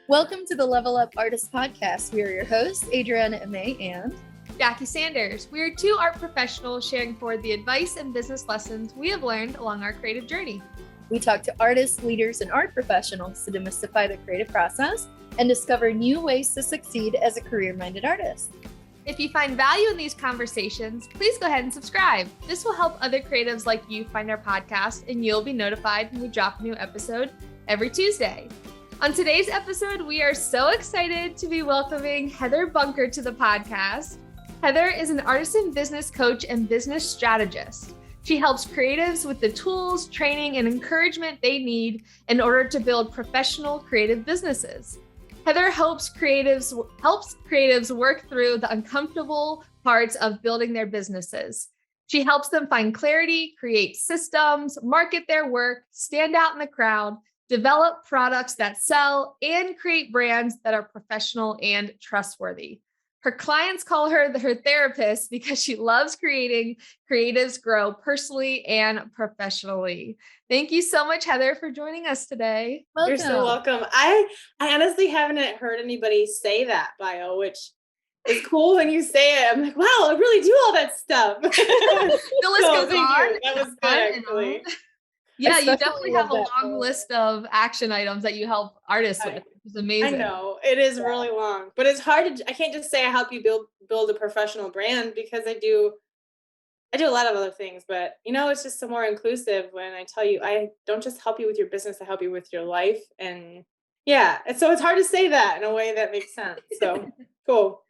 Welcome to the Level Up Artist Podcast. We are your hosts, Adriana May and Jackie Sanders. We are two art professionals sharing forward the advice and business lessons we have learned along our creative journey. We talk to artists, leaders, and art professionals to demystify the creative process and discover new ways to succeed as a career-minded artist. If you find value in these conversations, please go ahead and subscribe. This will help other creatives like you find our podcast, and you'll be notified when we drop a new episode every Tuesday. On today's episode, we are so excited to be welcoming Heather Bunker to the podcast. Heather is an artisan business coach and business strategist. She helps creatives with the tools, training, and encouragement they need in order to build professional creative businesses. Heather helps creatives work through the uncomfortable parts of building their businesses. She helps them find clarity, create systems, market their work, stand out in the crowd, develop products that sell, and create brands that are professional and trustworthy. Her clients call her her therapist because she loves creating creatives grow personally and professionally. Thank you so much, Heather, for joining us today. Welcome. You're so welcome. I honestly haven't heard anybody say that bio, which is cool when you say it. I'm like, wow, I really do all that stuff. The list goes on. That was good, actually. Yeah, you definitely have a long list of action items that you help artists with, which is amazing. I know, it is really long, but it's hard to, I can't just say I help you build a professional brand, because I do a lot of other things, but it's just so more inclusive when I tell you, I don't just help you with your business, I help you with your life. And yeah, and so it's hard to say that in a way that makes sense. So cool.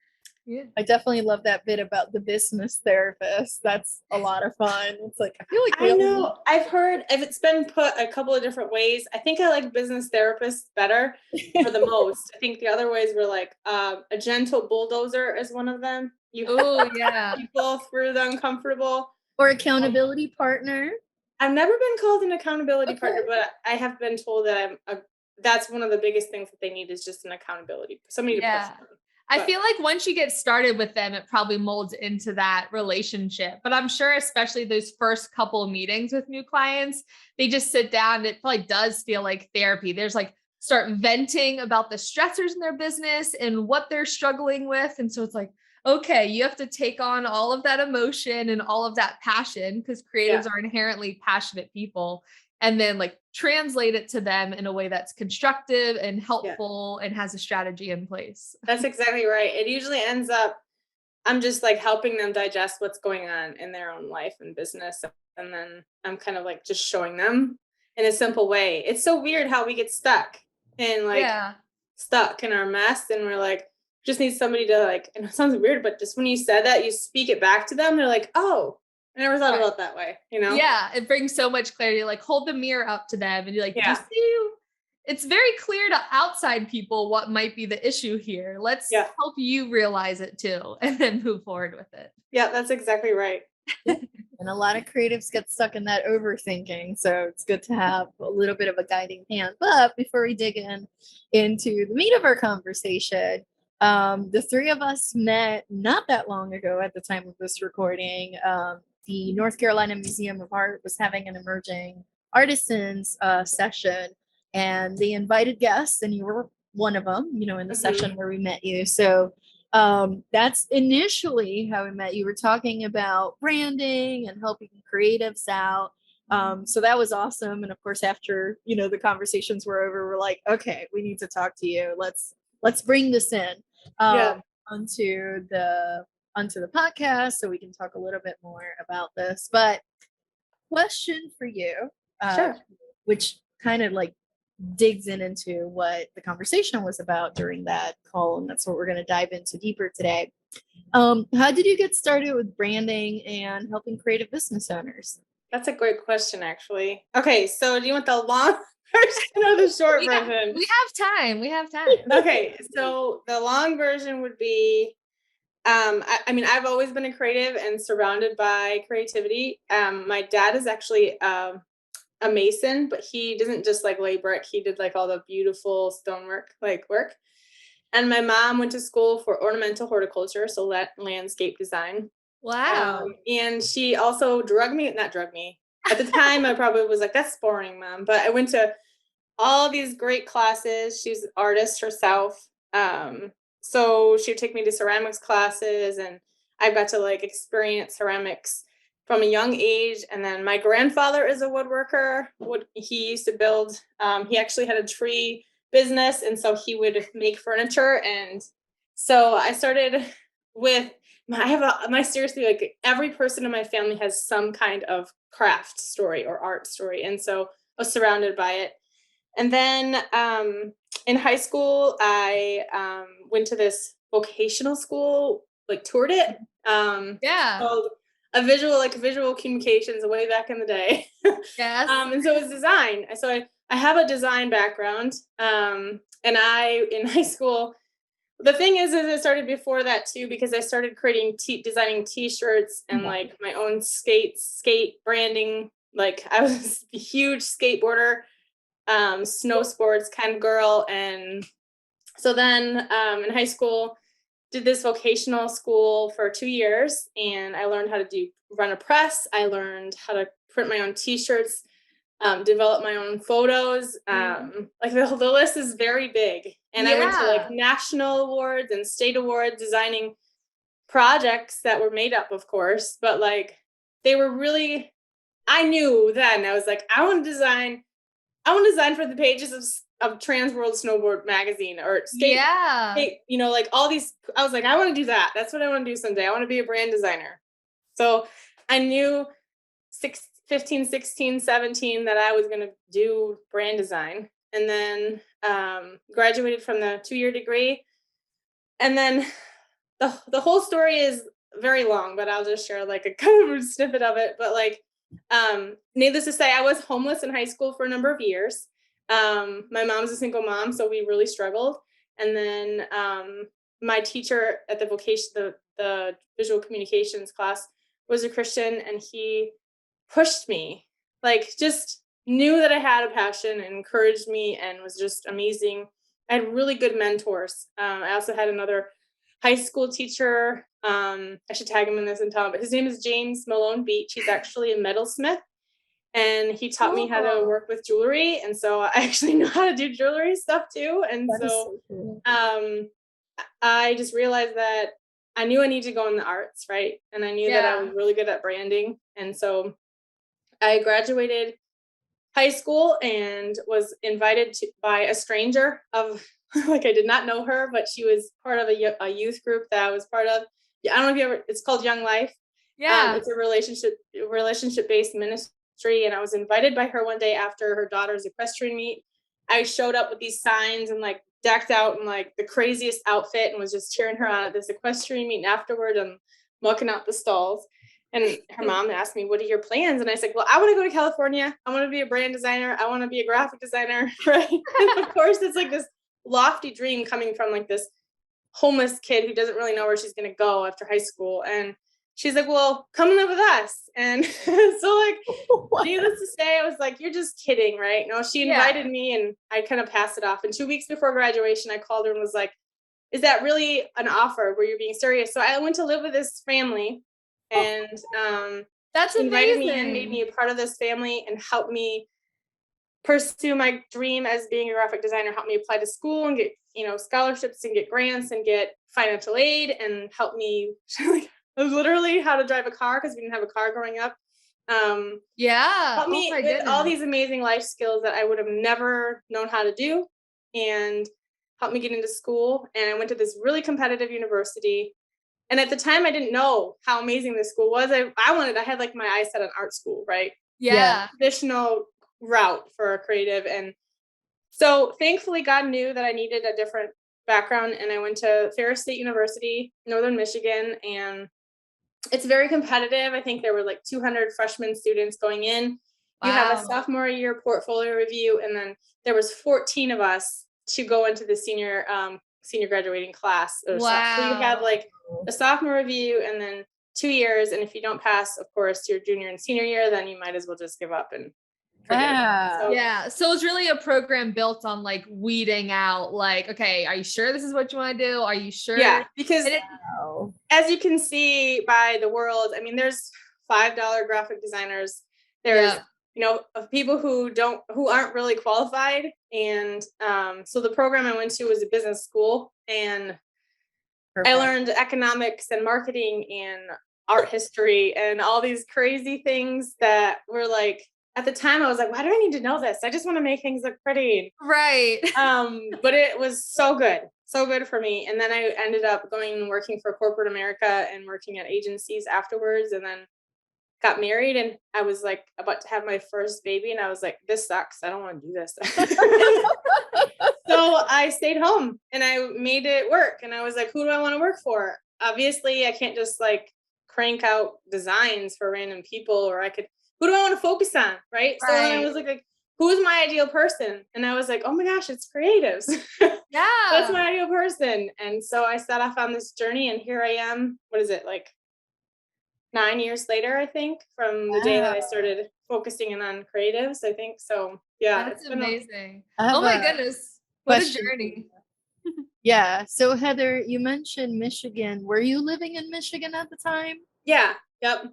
Yeah, I definitely love that bit about the business therapist. That's a lot of fun. It's like, I feel like I know I've heard if it's been put a couple of different ways. I think I like business therapists better for the most. I think the other ways were like a gentle bulldozer is one of them. Oh yeah, people through the uncomfortable. Or accountability partner. I've never been called an accountability partner, but I have been told that that's one of the biggest things that they need is just an accountability, somebody to push them. I feel like once you get started with them, it probably molds into that relationship. But I'm sure, especially those first couple of meetings with new clients, they just sit down. It probably does feel like therapy. There's like start venting about the stressors in their business and what they're struggling with. And so it's like, okay, you have to take on all of that emotion and all of that passion, because creatives are inherently passionate people, and then like translate it to them in a way that's constructive and helpful and has a strategy in place. That's exactly right. It usually ends up, I'm just like helping them digest what's going on in their own life and business. And then I'm kind of like just showing them in a simple way. It's so weird how we get stuck in stuck in our mess. And we're like, just need somebody to like, and it sounds weird, but just when you said that, you speak it back to them. They're like, oh, I never thought about it that way, Yeah, it brings so much clarity. Like hold the mirror up to them and you're like, you see, it's very clear to outside people what might be the issue here. Let's help you realize it too, and then move forward with it. Yeah, that's exactly right. And a lot of creatives get stuck in that overthinking. So it's good to have a little bit of a guiding hand. But before we dig into the meat of our conversation, the three of us met not that long ago at the time of this recording. The North Carolina Museum of Art was having an emerging artisans session, and they invited guests, and you were one of them, in the session where we met you. So that's initially how we met. You were talking about branding and helping creatives out. So that was awesome. And of course, after, the conversations were over, we're like, okay, we need to talk to you. Let's bring this in onto the podcast so we can talk a little bit more about this. But question for you, which kind of like digs into what the conversation was about during that call, and that's what we're going to dive into deeper today. How did you get started with branding and helping creative business owners? That's a great question, actually. Okay, so do you want the long version or the short version? We have time. Okay, so the long version would be, I mean, I've always been a creative and surrounded by creativity. My dad is actually a mason, but he doesn't just like lay brick. He did like all the beautiful stonework work. And my mom went to school for ornamental horticulture, so landscape design. Wow. And she also not drugged me. At the time, I probably was like, that's boring, Mom. But I went to all these great classes. She's an artist herself. So she would take me to ceramics classes, and I've got to like experience ceramics from a young age. And then my grandfather is a woodworker. He used to build, he actually had a tree business, and so he would make furniture. And so I started with my seriously, like every person in my family has some kind of craft story or art story. And so I was surrounded by it. And then in high school, I went to this vocational school, like toured it. Yeah. Called visual communications way back in the day. Yes. And so it was design. So I have a design background. And in high school, the thing is it started before that too, because I started designing t-shirts and like my own skate branding. Like I was a huge skateboarder, snow sports kind of girl. And so then in high school, did this vocational school for 2 years, and I learned how to run a press. I learned how to print my own t-shirts, develop my own photos. Like the list is very big. And I went to like national awards and state awards designing projects that were made up, of course, but like they were really, I knew then, I was like, I want to design for the pages of Trans World Snowboard magazine or state, like all these. I was like, I want to do that. That's what I want to do someday. I want to be a brand designer. So I knew 15, 16, 17 that I was going to do brand design, and then graduated from the 2-year degree. And then the whole story is very long, but I'll just share like a kind of a snippet of it. But like, needless to say, I was homeless in high school for a number of years. My mom's a single mom, so we really struggled. And then my teacher at the visual communications class was a Christian, and he pushed me, like just knew that I had a passion and encouraged me and was just amazing. I had really good mentors. I also had another high school teacher. I should tag him in this and tell him, but his name is James Malone Beach. He's actually a metalsmith, and he taught me how to work with jewelry. And so I actually know how to do jewelry stuff too. And so cool. I just realized that I knew I needed to go in the arts, right? And I knew that I was really good at branding. And so I graduated high school and was invited by a stranger of like, I did not know her, but she was part of a youth group that I was part of. I don't know if you ever, it's called Young Life. It's a relationship based ministry. And I was invited by her one day after her daughter's equestrian meet. I showed up with these signs and like decked out in like the craziest outfit and was just cheering her on at this equestrian meet. And afterward, I'm mucking out the stalls. And her mom asked me, what are your plans? And I said, well, I want to go to California. I want to be a brand designer. I want to be a graphic designer. Right. And of course, it's like this lofty dream coming from like this homeless kid who doesn't really know where she's going to go after high school. And she's like, well, come live with us. And so like, needless to say, I was like, you're just kidding, right? No, she invited me, and I kind of passed it off. And 2 weeks before graduation, I called her and was like, is that really an offer where you're being serious? So I went to live with this family, and that's invited me in, made me a part of this family, and helped me pursue my dream as being a graphic designer, helped me apply to school and get, scholarships and get grants and get financial aid, and helped me like literally how to drive a car, because we didn't have a car growing up. Helped me with all these amazing life skills that I would have never known how to do, and helped me get into school. And I went to this really competitive university. And at the time, I didn't know how amazing this school was. I had like my eyes set on art school, right? Traditional route for a creative. And so thankfully, God knew that I needed a different background. And I went to Ferris State University, Northern Michigan. And it's very competitive. I think there were like 200 freshman students going in. Wow. You have a sophomore year portfolio review. And then there was 14 of us to go into the senior graduating class. Wow. So you have like a sophomore review and then 2 years. And if you don't pass, of course, your junior and senior year, then you might as well just give up and So it's really a program built on like weeding out like, okay, are you sure this is what you want to do? Are you sure? Yeah, because as you can see by the world, I mean, there's $5 graphic designers, there's of people who aren't really qualified. And so the program I went to was a business school, and I Perfect. learned economics and marketing and art history and all these crazy things that were like, at the time I was like, why do I need to know this? I just want to make things look pretty. Right. But it was so good for me. And then I ended up going and working for corporate America and working at agencies afterwards, and then got married, and I was like about to have my first baby, and I was like, this sucks. I don't want to do this. So I stayed home and I made it work. And I was like, who do I want to work for? Obviously, I can't just like crank out designs for random people, or who do I want to focus on? Right. So then I was like, who's my ideal person? And I was like, oh my gosh, it's creatives. Yeah. That's my ideal person. And so I set off on this journey, and here I am. What is it, like 9 years later, I think, from the day that I started focusing in on creatives, I think. So yeah, That's it's been amazing. I have Oh my a goodness. What a question. journey. Yeah. So Heather, you mentioned Michigan. Were you living in Michigan at the time? yeah. Yep.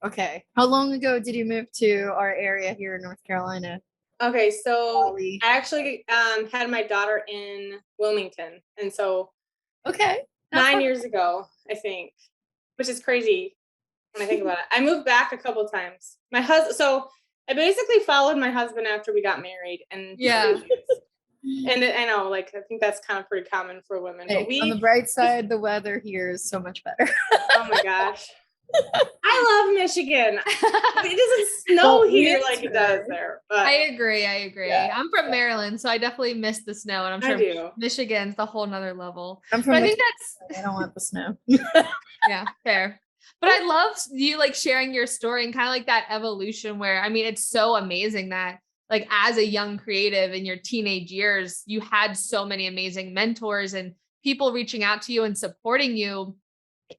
Okay. How long ago did you move to our area here in North Carolina? Okay, so Raleigh. I actually had my daughter in Wilmington, and so Okay. Not 9 years ago, I think, which is crazy when I think about it. I moved back a couple times. So I basically followed my husband after we got married, and Yeah. and I know, like, I think that's kind of pretty common for women. Hey, But on the bright side, the weather here is so much better. oh my gosh, I love Michigan. It doesn't snow Well, here like it does there, but I agree. Yeah. I'm from Maryland, so I definitely miss the snow, and I'm I sure do. Michigan's a whole nother level. I'm But from I think Michigan, I don't want the snow. yeah, fair. But I love you like sharing your story and kind of like that evolution where, I mean, it's so amazing that like as a young creative in your teenage years, you had so many amazing mentors and people reaching out to you and supporting you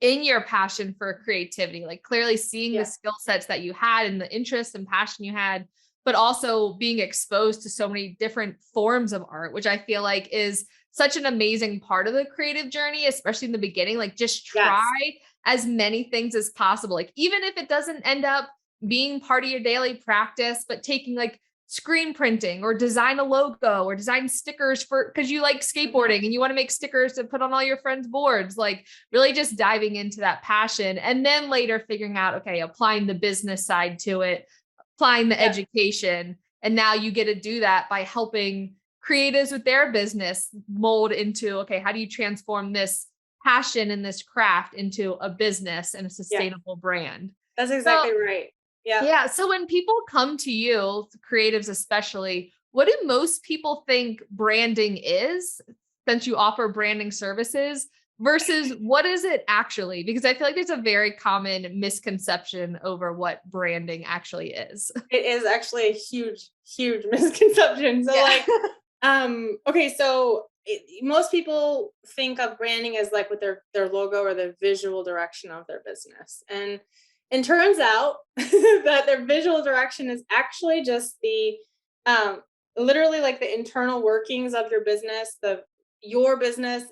in your passion for creativity, like clearly seeing the Yeah. skill sets that you had and the interest and passion you had, but also being exposed to so many different forms of art, which I feel like is such an amazing part of the creative journey, especially in the beginning. Like just Yes. try as many things as possible. Like even if it doesn't end up being part of your daily practice, but taking like screen printing or design a logo or design stickers for because you like skateboarding and you want to make stickers to put on all your friends' boards, like really just diving into that passion and then later figuring out, okay, applying the business side to it, applying the education. And now you get to do that by helping creatives with their business mold into, okay, how do you transform this passion and this craft into a business and a sustainable brand? That's exactly right. Yeah. Yeah. So when people come to you, creatives especially, what do most people think branding is, since you offer branding services, versus what is it actually? Because I feel like there's a very common misconception over what branding actually is. It is actually a huge misconception. So like, okay, so most people think of branding as like with their logo or the visual direction of their business. And turns out that their visual direction is actually just the literally like the internal workings of your business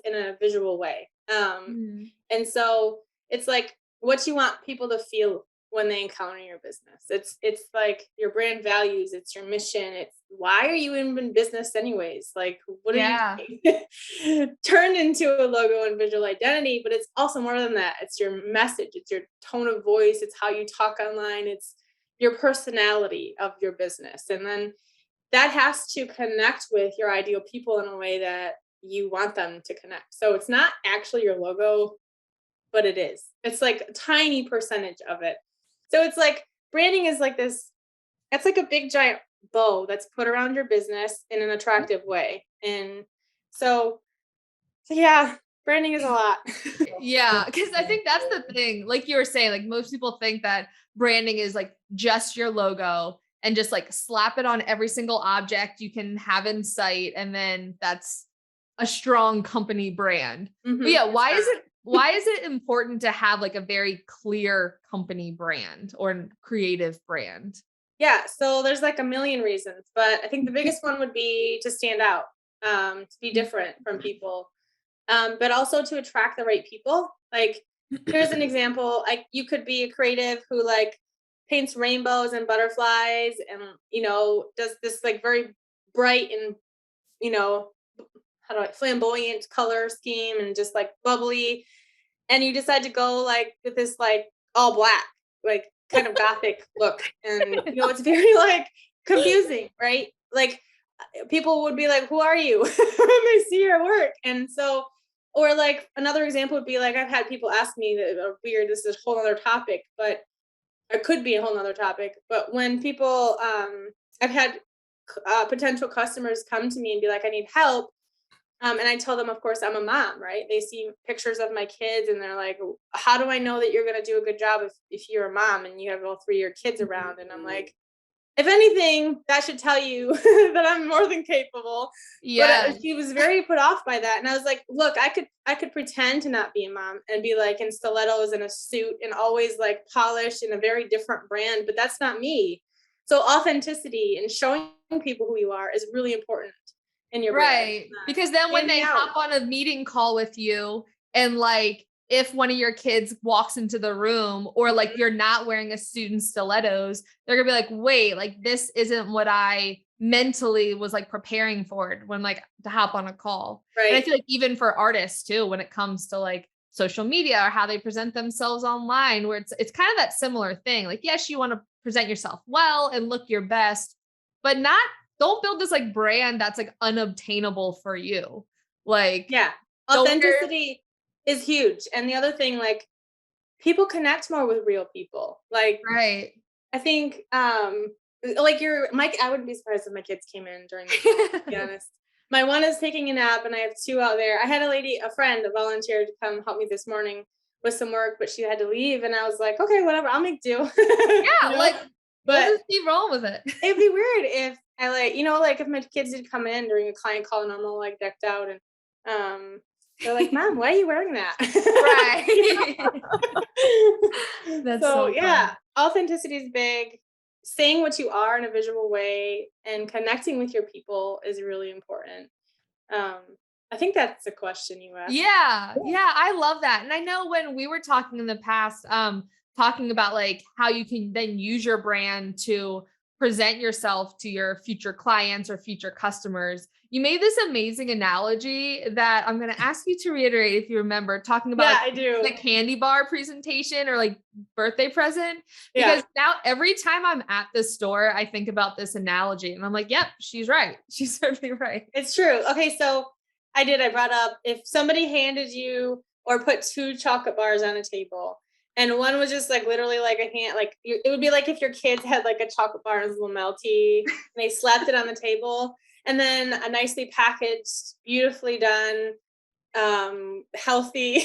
in a visual way. And so it's like what you want people to feel when they encounter your business. It's like your brand values, it's your mission, it's why are you in business anyways? Like what are you turned into a logo and visual identity, but it's also more than that. It's your message, it's your tone of voice, it's how you talk online, it's your personality of your business. And then that has to connect with your ideal people in a way that you want them to connect. So it's not actually your logo, but it is. It's like a tiny percentage of it. So it's like branding is like this, it's like a big giant bow that's put around your business in an attractive way. And so yeah, branding is a lot. Yeah, because I think that's the thing. Like you were saying, like most people think that branding is like just your logo and just like slap it on every single object you can have in sight. And then that's a strong company brand. But yeah, why is it important to have like a very clear company brand or creative brand? Yeah, so there's like a million reasons, but I think the biggest one would be to stand out, to be different from people, but also to attract the right people. Like, here's an example: like you could be a creative who like paints rainbows and butterflies and, does this like very bright and, flamboyant color scheme and just like bubbly. And you decide to go like with this like all black, like kind of gothic look. And, it's very like confusing, right? Like people would be like, who are you? When they see your work. And so, or like another example would be like, I've had people ask me that are weird, this is a whole other topic, but it could be a whole nother topic. But when people, I've had potential customers come to me and be like, I need help. And I tell them, of course, I'm a mom, right? They see pictures of my kids and they're like, how do I know that you're going to do a good job if you're a mom and you have all 3 of your kids around? And I'm like, if anything, that should tell you that I'm more than capable. Yeah. But she was very put off by that. And I was like, look, I could pretend to not be a mom and be like in stilettos and a suit and always like polished in a very different brand, but that's not me. So authenticity and showing people who you are is really important in your right. brand. Because then when they Standing out. hop on a meeting call with you and like, if one of your kids walks into the room or like you're not wearing a suit and stilettos, they're gonna be like, wait, like this isn't what I mentally was like preparing for when like to hop on a call. Right. And I feel like even for artists too, when it comes to like social media or how they present themselves online, where it's kind of that similar thing. Like, yes, you want to present yourself well and look your best, but don't build this like brand that's like unobtainable for you. Like, yeah, authenticity is huge. And the other thing, like people connect more with real people. Like, right. I think, like I wouldn't be surprised if my kids came in during the call, to be honest. My one is taking a nap and I have 2 out there. I had a friend, volunteered to come help me this morning with some work, but she had to leave. And I was like, okay, whatever, I'll make do. Yeah. Like, but we'll just be wrong with it. It'd be weird if I like if my kids did come in during a client call and I'm all like decked out and they're like, Mom, why are you wearing that? Right. That's so yeah, fun. authenticity is big. Saying what you are in a visual way and connecting with your people is really important. I think that's the question you asked. Yeah. Yeah. I love that. And I know when we were talking in the past, talking about like how you can then use your brand to present yourself to your future clients or future customers. You made this amazing analogy that I'm going to ask you to reiterate if you remember, talking about I do. the candy bar presentation or like birthday present. Because now every time I'm at this store, I think about this analogy and I'm like, yep, she's right. She's certainly right. It's true. Okay, so I brought up if somebody handed you or put 2 chocolate bars on a table and one was just like literally like a hand, like it would be like if your kids had like a chocolate bar and it was a little melty and they slapped it on the table, and then a nicely packaged, beautifully done, healthy,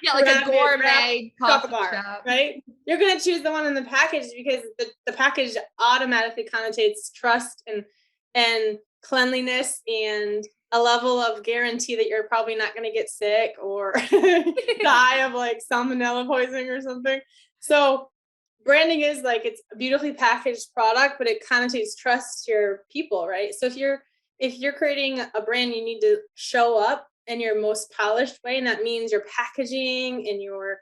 yeah, like a gourmet chocolate bar, shop. Right? You're gonna choose the one in the package because the package automatically connotates trust and cleanliness and a level of guarantee that you're probably not going to get sick or die of like salmonella poisoning or something. So branding is like, it's a beautifully packaged product, but it connotates trust to your people, right? So if you're creating a brand, you need to show up in your most polished way. And that means your packaging and your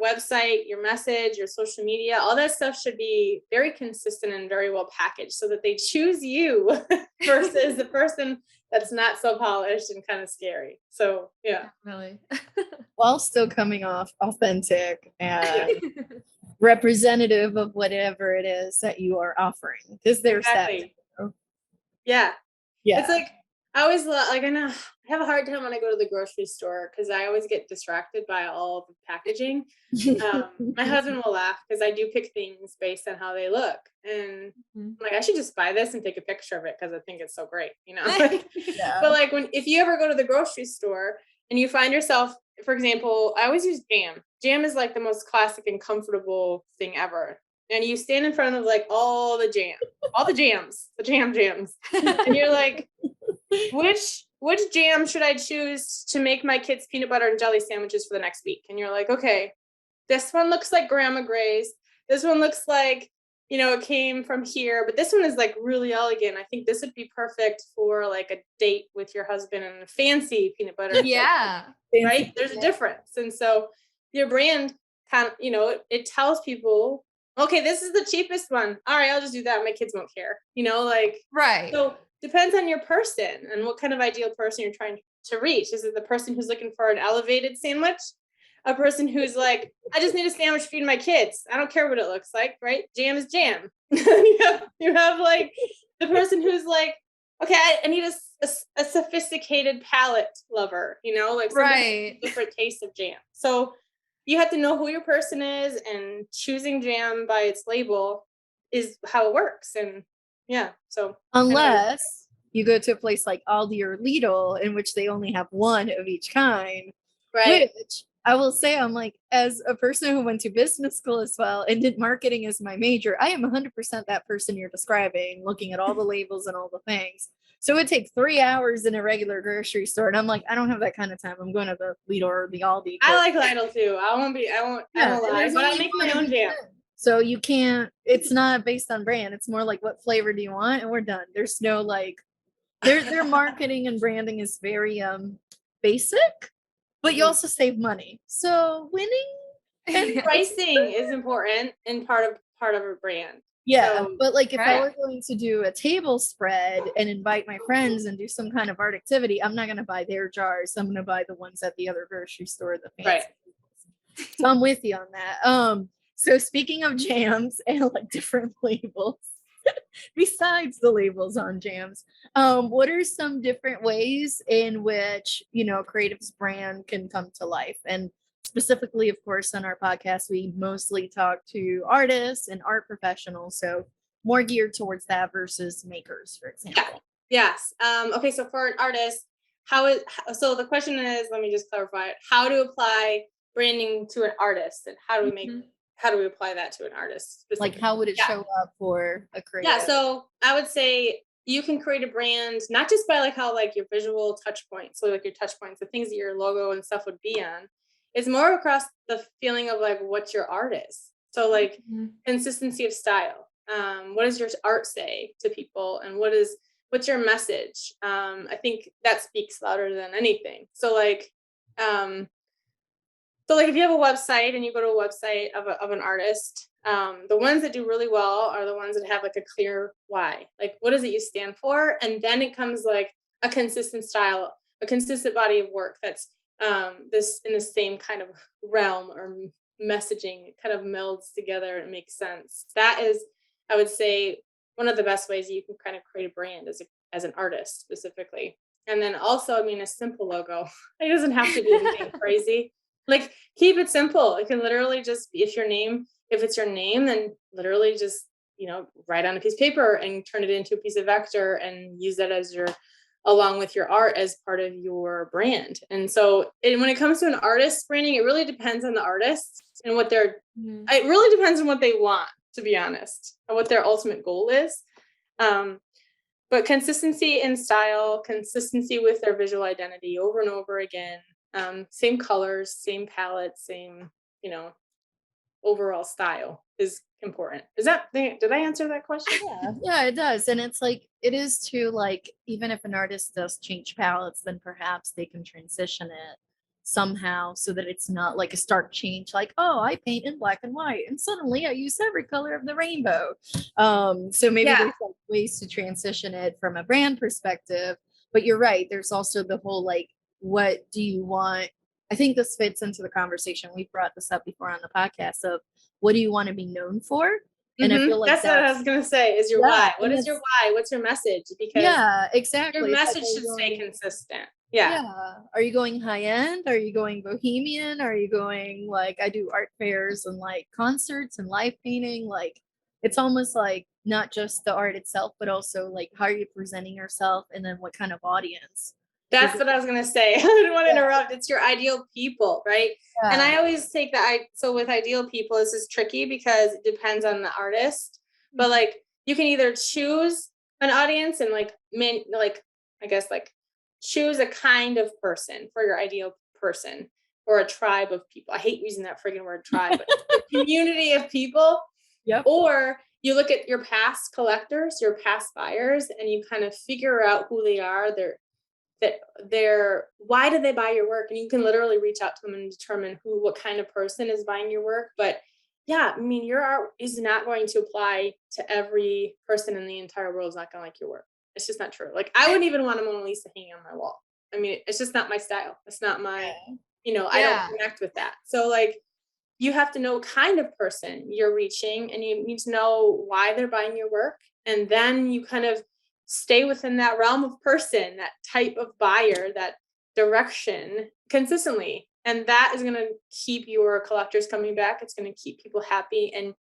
website, your message, your social media, all that stuff should be very consistent and very well packaged so that they choose you versus the person that's not so polished and kind of scary. So yeah. Really. While still coming off authentic and representative of whatever it is that you are offering. Because there's that. Yeah. Yeah. It's like, I always I know I have a hard time when I go to the grocery store because I always get distracted by all the packaging. My husband will laugh because I do pick things based on how they look, and I'm like, I should just buy this and take a picture of it because I think it's so great, Yeah. But like if you ever go to the grocery store and you find yourself, for example, I always use jam. Jam is like the most classic and comfortable thing ever. And you stand in front of like all the jams, the jams, and you're like, which jam should I choose to make my kids peanut butter and jelly sandwiches for the next week? And you're like, okay, this one looks like Grandma Gray's. This one looks like, it came from here, but this one is like really elegant. I think this would be perfect for like a date with your husband and a fancy peanut butter. Yeah. Right? There's a difference. And so your brand kind of, it tells people, okay, this is the cheapest one. All right, I'll just do that. My kids won't care, like, Right. so depends on your person and what kind of ideal person you're trying to reach. Is it the person who's looking for an elevated sandwich? A person who's like, I just need a sandwich to feed my kids. I don't care what it looks like, right? Jam is jam. you have like the person who's like, okay, I need a sophisticated palate lover, like Right. different tastes of jam. So you have to know who your person is, and choosing jam by its label is how it works. And yeah, so unless you go to a place like Aldi or Lidl, in which they only have one of each kind, right. which I will say, I'm like, as a person who went to business school as well and did marketing as my major, I am 100% that person you're describing, looking at all the labels and all the things. So it would take 3 hours in a regular grocery store. And I'm like, I don't have that kind of time. I'm going to the Lidl or the Aldi. I like Lidl too. I won't lie, but I make my own jam. So you can't, it's not based on brand. It's more like, what flavor do you want? And we're done. There's no like, their marketing and branding is very basic, but you also save money. So winning and pricing is important and part of a brand. Yeah, so, but like if I were going to do a table spread and invite my friends and do some kind of art activity, I'm not going to buy their jars. I'm going to buy the ones at the other grocery store, the fancy. Right. So I'm with you on that. So speaking of jams and like different labels, besides the labels on jams, what are some different ways in which, Creative's brand can come to life? And specifically, of course, on our podcast, we mostly talk to artists and art professionals. So more geared towards that versus makers, for example. Yes. Okay. So for an artist, so the question is, let me just clarify it. How to apply branding to an artist, and how do we apply that to an artist? Like how would it show up for a creative? Yeah. So I would say you can create a brand, not just by like how like your visual touch points, so like your touch points, the things that your logo and stuff would be on. It's more across the feeling of like what your art is. So like consistency of style. What does your art say to people, and what's your message? I think that speaks louder than anything. So like if you have a website and you go to a website of an artist, the ones that do really well are the ones that have like a clear why. Like, what is it you stand for? And then it comes like a consistent style, a consistent body of work that's this in the same kind of realm or messaging. It kind of melds together and makes sense. That is, I would say, one of the best ways you can kind of create a brand as an artist specifically. And then also, I mean, a simple logo. It doesn't have to be anything crazy. Like, keep it simple. It can literally just be, if it's your name, then literally just, write on a piece of paper and turn it into a piece of vector and use that as along with your art as part of your brand. And so when it comes to an artist's branding, it really depends on the artist and what it really depends on what they want, to be honest, and what their ultimate goal is. But consistency in style, consistency with their visual identity over and over again, same colors, same palette, same, overall style is important. Did I answer that question? Yeah, it does. And it's like, it is too, like, even if an artist does change palettes, then perhaps they can transition it somehow so that it's not like a stark change, like, oh, I paint in black and white and suddenly I use every color of the rainbow. So maybe there's like ways to transition it from a brand perspective. But you're right, there's also the whole like, what do you want? I think this fits into the conversation. We brought this up before on the podcast of what do you want to be known for? And I feel like that's what I was going to say is your why. What is your why? What's your message? Because exactly. Your message should stay consistent. Yeah. Are you going high end? Are you going bohemian? Are you going like, I do art fairs and like concerts and live painting? Like, it's almost like not just the art itself, but also like how are you presenting yourself, and then what kind of audience. That's what I was going to say. I didn't want to interrupt. It's your ideal people, right? Yeah. And I always take that. So with ideal people, this is tricky because it depends on the artist. But like, you can either choose an audience and choose a kind of person for your ideal person, or a tribe of people. I hate using that friggin' word tribe, but a community of people. Yep. Or you look at your past collectors, your past buyers, and you kind of figure out who they are, why do they buy your work? And you can literally reach out to them and determine what kind of person is buying your work. But yeah, I mean, your art is not going to apply to every person in the entire world is not going to like your work. It's just not true. Like, I wouldn't even want a Mona Lisa hanging on my wall. I mean, it's just not my style. It's not my, I don't connect with that. So like, you have to know what kind of person you're reaching, and you need to know why they're buying your work. And then you kind of stay within that realm of person, that type of buyer, that direction consistently. And that is going to keep your collectors coming back. It's going to keep people happy. And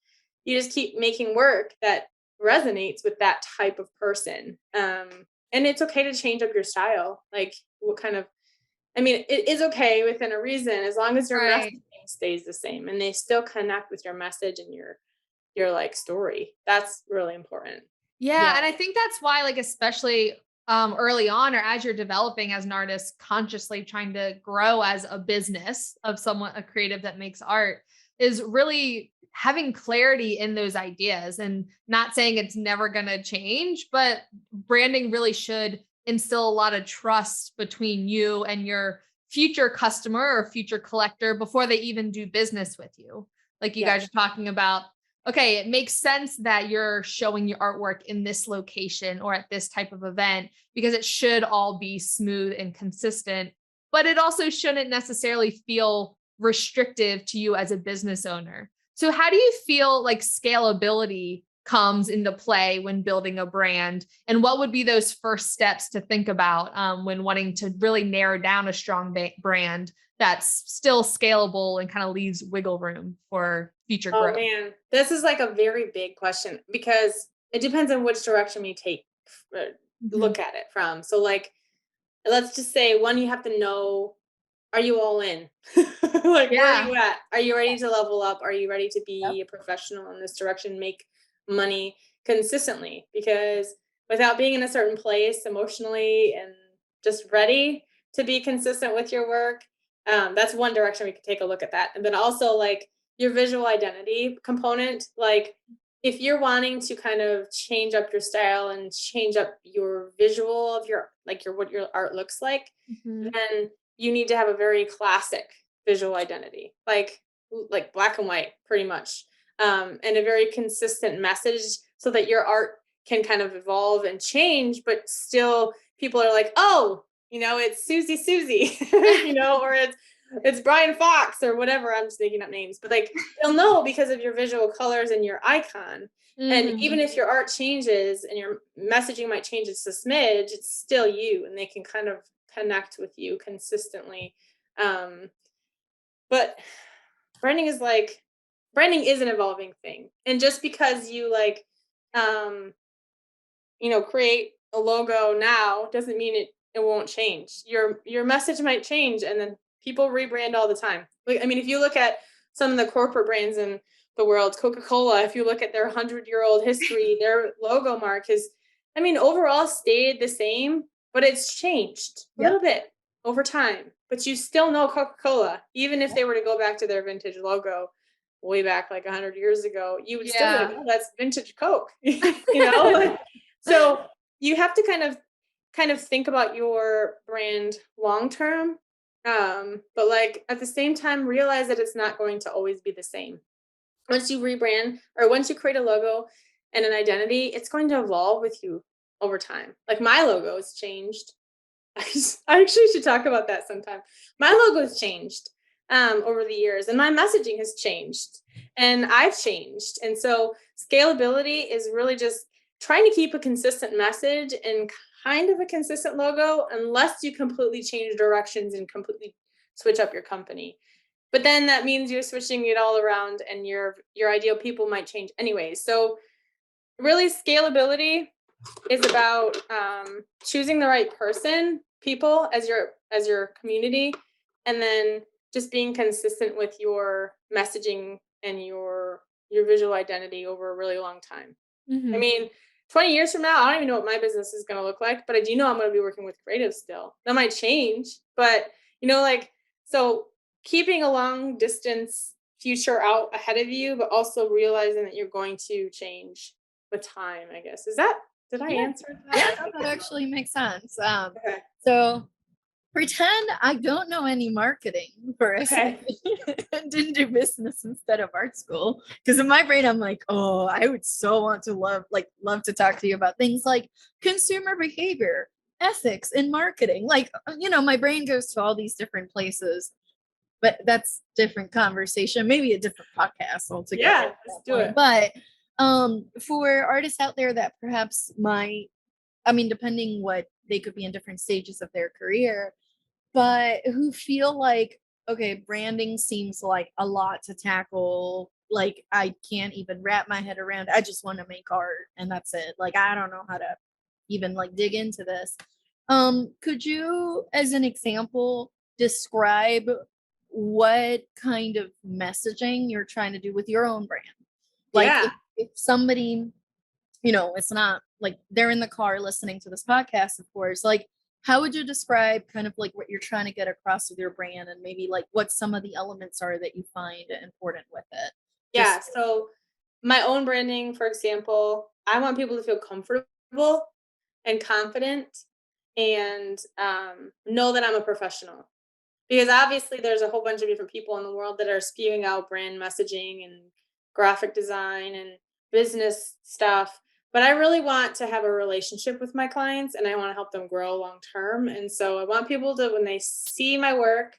you just keep making work that resonates with that type of person. And it's okay to change up your style. Like, it is okay within a reason, as long as your messaging stays the same and they still connect with your message and your like story. That's really important. Yeah. And I think that's why, like, especially early on, or as you're developing as an artist, consciously trying to grow as a business of a creative that makes art, is really having clarity in those ideas, and not saying it's never going to change, but branding really should instill a lot of trust between you and your future customer or future collector before they even do business with you. Like you guys are talking about, okay, it makes sense that you're showing your artwork in this location or at this type of event, because it should all be smooth and consistent, but it also shouldn't necessarily feel restrictive to you as a business owner. So how do you feel like scalability comes into play when building a brand? And what would be those first steps to think about when wanting to really narrow down a strong brand that's still scalable and kind of leaves wiggle room for future growth? Oh man, this is like a very big question, because it depends on which direction you take, look at it from. So like, let's just say, one, you have to know, are you all in? Like, where are you at? Are you ready to level up? Are you ready to be a professional in this direction, make money consistently? Because without being in a certain place emotionally and just ready to be consistent with your work, that's one direction we could take a look at that. And then also like your visual identity component, like if you're wanting to kind of change up your style and change up your visual of what your art looks like, then you need to have a very classic visual identity, like black and white, pretty much, and a very consistent message, so that your art can kind of evolve and change, but still people are like, oh, it's Susie, or it's Brian Fox or whatever. I'm just making up names, but like, they'll know because of your visual colors and your icon. And even if your art changes and your messaging might change just a smidge, it's still you, and they can kind of connect with you consistently. But branding is an evolving thing. And just because you create a logo now doesn't mean it won't change. Your message might change, and then people rebrand all the time. Like, I mean, if you look at some of the corporate brands in the world, Coca-Cola, if you look at their 100-year-old history, their logo mark has, overall stayed the same, but it's changed a little bit over time. But you still know Coca-Cola, even if they were to go back to their vintage logo way back like 100 years ago, you would still be like, oh, that's vintage Coke, So you have to kind of think about your brand long term, but like at the same time realize that it's not going to always be the same. Once you rebrand, or once you create a logo and an identity, it's going to evolve with you over time. Like, my logo has changed. I actually should talk about that sometime. My logo has changed over the years, and my messaging has changed, and I've changed. And so scalability is really just trying to keep a consistent message and kind of a consistent logo, unless you completely change directions and completely switch up your company. But then that means you're switching it all around, and your ideal people might change anyway. So really, scalability is about choosing the right people as your community, and then just being consistent with your messaging and your visual identity over a really long time. 20 years from now, I don't even know what my business is going to look like, but I do know I'm going to be working with creatives still. That might change, but so keeping a long distance future out ahead of you, but also realizing that you're going to change with time, I guess. Did I answer that? Yeah, that actually makes sense. Okay. So pretend I don't know any marketing for a Okay. second and didn't do business instead of art school. Because in my brain, I'm like, oh, I would so want to love to talk to you about things like consumer behavior, ethics, and marketing. Like, my brain goes to all these different places, but that's different conversation, maybe a different podcast altogether. Yeah, let's do it. But for artists out there that perhaps depending what they could be in different stages of their career, but who feel like, okay, branding seems like a lot to tackle. Like, I can't even wrap my head around. I just want to make art and that's it. Like, I don't know how to even like dig into this. Could you, as an example, describe what kind of messaging you're trying to do with your own brand? Like, Yeah. if somebody, it's not like they're in the car listening to this podcast, of course, like, how would you describe kind of like what you're trying to get across with your brand, and maybe like what some of the elements are that you find important with it? Yeah. So my own branding, for example, I want people to feel comfortable and confident and know that I'm a professional. Because obviously there's a whole bunch of different people in the world that are spewing out brand messaging and graphic design and business stuff. But I really want to have a relationship with my clients and I want to help them grow long term. And so I want people to, when they see my work,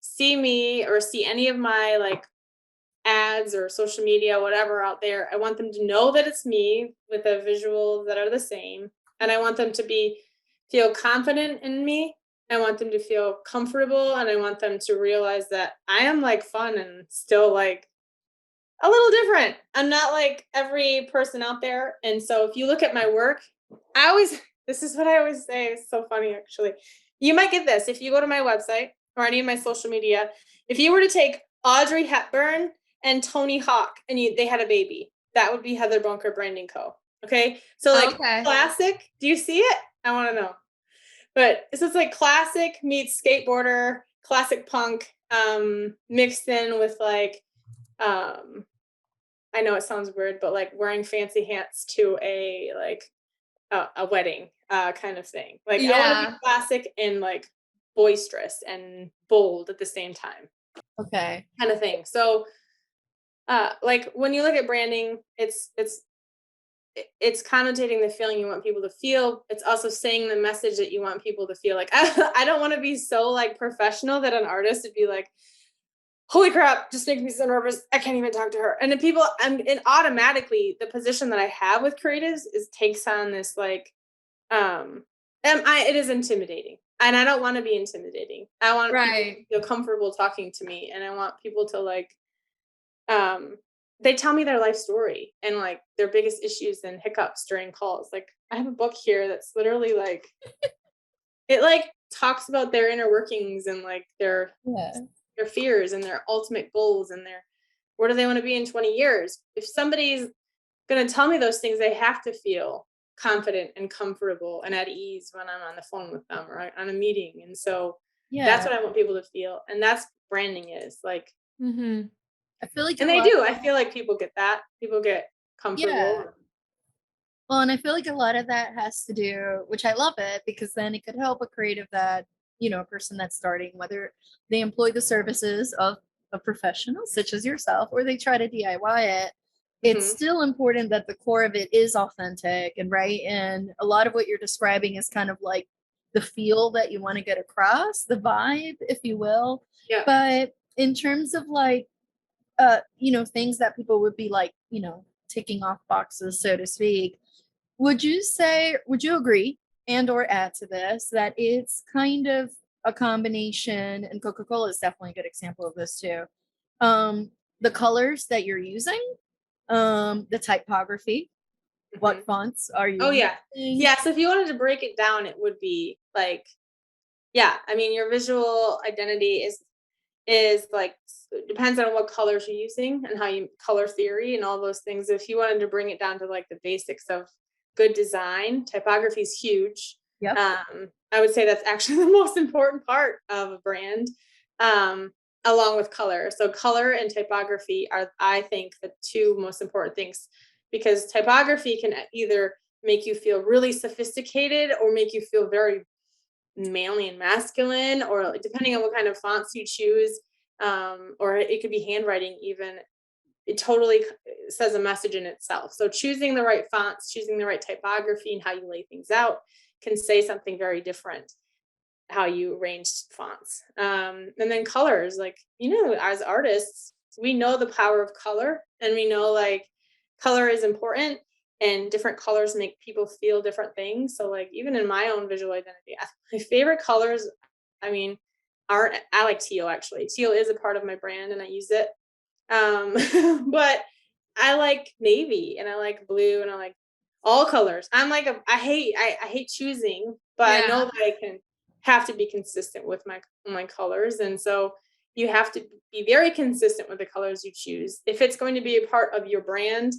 see me or see any of my like ads or social media, whatever out there, I want them to know that it's me with the visuals that are the same. And I want them to feel confident in me. I want them to feel comfortable and I want them to realize that I am like fun and still like a little different. I'm not like every person out there. And so if you look at my work, this is what I always say. It's so funny, actually. You might get this if you go to my website or any of my social media. If you were to take Audrey Hepburn and Tony Hawk and they had a baby, that would be Heather Bunker Branding Co. Okay. So like classic. Do you see it? I want to know. But so it's like classic meets skateboarder, classic punk, mixed in with like, I know it sounds weird, but like wearing fancy hats to a wedding, kind of thing. Like I want to be classic and like boisterous and bold at the same time. Okay. Kind of thing. So, like when you look at branding, it's connotating the feeling you want people to feel. It's also saying the message that you want people to feel. Like I don't want to be so like professional that an artist would be like, holy crap, just makes me so nervous. I can't even talk to her. And then and automatically the position that I have with creatives takes on this like, it is intimidating. And I don't want to be intimidating. I want people to feel comfortable talking to me. And I want people to like, they tell me their life story and like their biggest issues and hiccups during calls. Like I have a book here that's literally like, it like talks about their inner workings and like their fears and their ultimate goals and where do they want to be in 20 years. If somebody's going to tell me those things, they have to feel confident and comfortable and at ease when I'm on the phone with them or on a meeting. And so that's what I want people to feel. And that's branding is like, I feel like, and they do. I feel like people get that. People get comfortable. Yeah. Well, and I feel like a lot of that has to do, which I love it, because then it could help a creative that, a person that's starting, whether they employ the services of a professional such as yourself, or they try to DIY it. It's still important that the core of it is authentic and right. And a lot of what you're describing is kind of like the feel that you want to get across, the vibe, if you will. Yeah. But in terms of like, things that people would be like, ticking off boxes, so to speak, would you agree and or add to this that it's kind of a combination, and Coca-Cola is definitely a good example of this too, the colors that you're using, the typography, what fonts are you using? So if you wanted to break it down, it would be like, I mean, your visual identity is like, depends on what colors you're using and how you color theory and all those things. If you wanted to bring it down to like the basics of good design, typography is huge. Yep. I would say that's actually the most important part of a brand, along with color. So color and typography are, I think, the two most important things, because typography can either make you feel really sophisticated or make you feel very manly and masculine, or like, depending on what kind of fonts you choose, or it could be handwriting even, it totally says a message in itself. So choosing the right fonts, choosing the right typography, and how you lay things out can say something very different, how you arrange fonts. And then colors, like, as artists, we know the power of color, and we know like color is important, and different colors make people feel different things. So like even in my own visual identity, my favorite colors, I mean, I like teal. Actually, teal is a part of my brand and I use it. But I like navy and I like blue and I like all colors. I'm like I hate choosing, but I know that I can have to be consistent with my colors. And so you have to be very consistent with the colors you choose if it's going to be a part of your brand,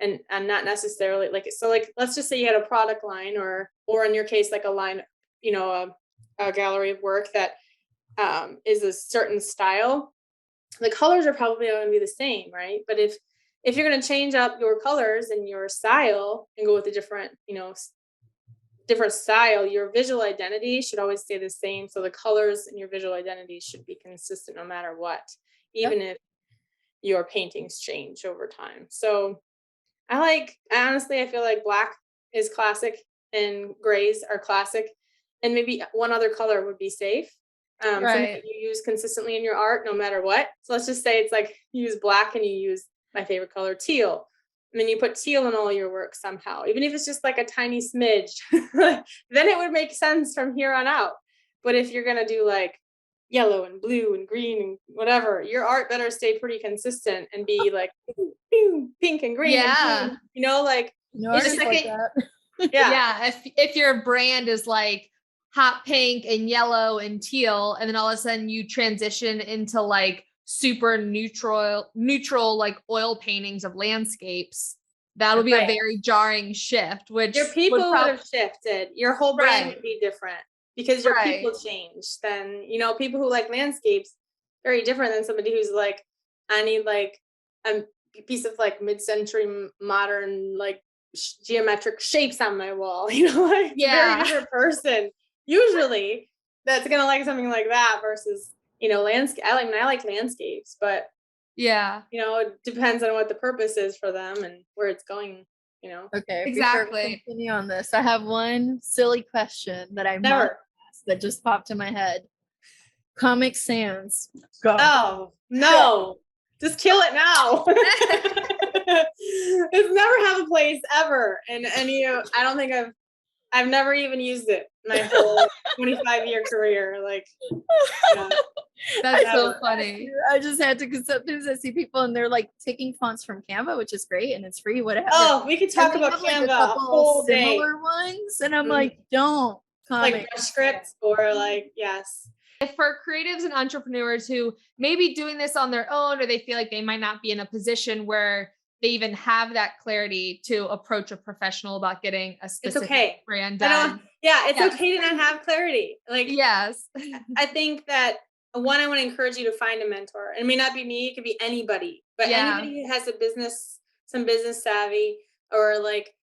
and not necessarily like, so like let's just say you had a product line, or in your case like a line, a gallery of work that is a certain style. The colors are probably going to be the same, right? But if you're going to change up your colors and your style and go with a different, different style, your visual identity should always stay the same. So the colors and your visual identity should be consistent no matter what, even if your paintings change over time. So honestly, I feel like black is classic and grays are classic, and maybe one other color would be safe. Something that you use consistently in your art, no matter what. So let's just say it's like you use black and you use my favorite color, teal. And then you put teal in all your work somehow, even if it's just like a tiny smidge, then it would make sense from here on out. But if you're going to do like yellow and blue and green and whatever, your art better stay pretty consistent and be like pink and green and blue, like it's just like that. Yeah. If your brand is like hot pink and yellow and teal, and then all of a sudden you transition into like super neutral like oil paintings of landscapes, that'll be a very jarring shift, which your people would have shifted. Your whole brand would be different because your people change. Then, people who like landscapes, very different than somebody who's like, I need like a piece of like mid-century modern, like geometric shapes on my wall, like a very different person usually that's going to like something like that versus, landscape. I like landscapes, but it depends on what the purpose is for them and where it's going, Okay, exactly. Before we continue on this, I have one silly question that I've never asked that just popped in my head. Comic Sans, go. Oh no, just kill it now. It's never have a place ever in any. I don't think I've never even used it my whole 25-year career. Like, that's so funny. I just had to, because sometimes I see people and they're like taking fonts from Canva, which is great and it's free, whatever. Oh, we could talk about Canva like a couple whole similar ones, and I'm like, don't like brush scripts or like If for creatives and entrepreneurs who may be doing this on their own, or they feel like they might not be in a position where they even have that clarity to approach a professional about getting a specific brand done. It's okay to not have clarity. Like, I think that I want to encourage you to find a mentor. It may not be me, it could be anybody, but anybody who has some business savvy, or like,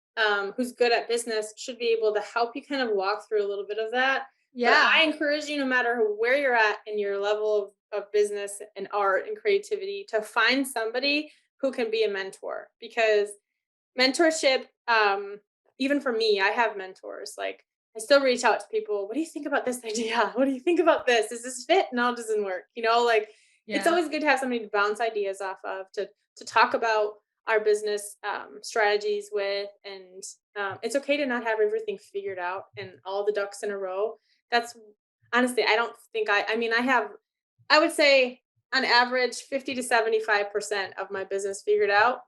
who's good at business should be able to help you kind of walk through a little bit of that. But I encourage you, no matter where you're at in your level of business and art and creativity, to find somebody who can be a mentor, because mentorship, even for me, I have mentors. Like, I still reach out to people. What do you think about this idea? What do you think about this? Does this fit? No, it doesn't work. It's always good to have somebody to bounce ideas off of, to talk about our business strategies with. And it's okay to not have everything figured out and all the ducks in a row. That's honestly, I don't think I would say on average 50 to 75% of my business figured out.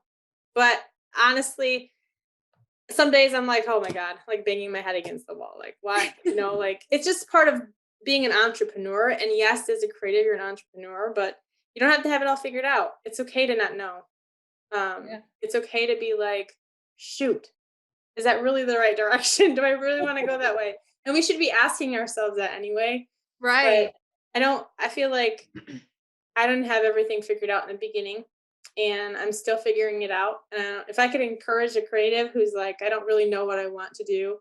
But honestly, some days I'm like, oh my God, like banging my head against the wall. Like, why? Like, it's just part of being an entrepreneur. And yes, as a creative, you're an entrepreneur, but you don't have to have it all figured out. It's okay to not know. It's okay to be like, shoot, is that really the right direction? Do I really want to go that way? And we should be asking ourselves that anyway. Right. But I feel like I didn't have everything figured out in the beginning, and I'm still figuring it out. If I could encourage a creative who's like, I don't really know what I want to do,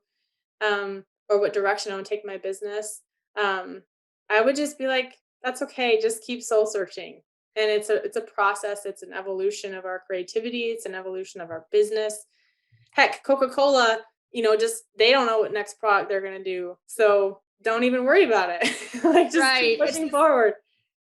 or what direction I want to take my business, I would just be like, that's okay. Just keep soul searching. And it's a process. It's an evolution of our creativity. It's an evolution of our business. Heck, Coca-Cola, just they don't know what next product they're gonna do. So don't even worry about it. Like just keep Right. pushing forward.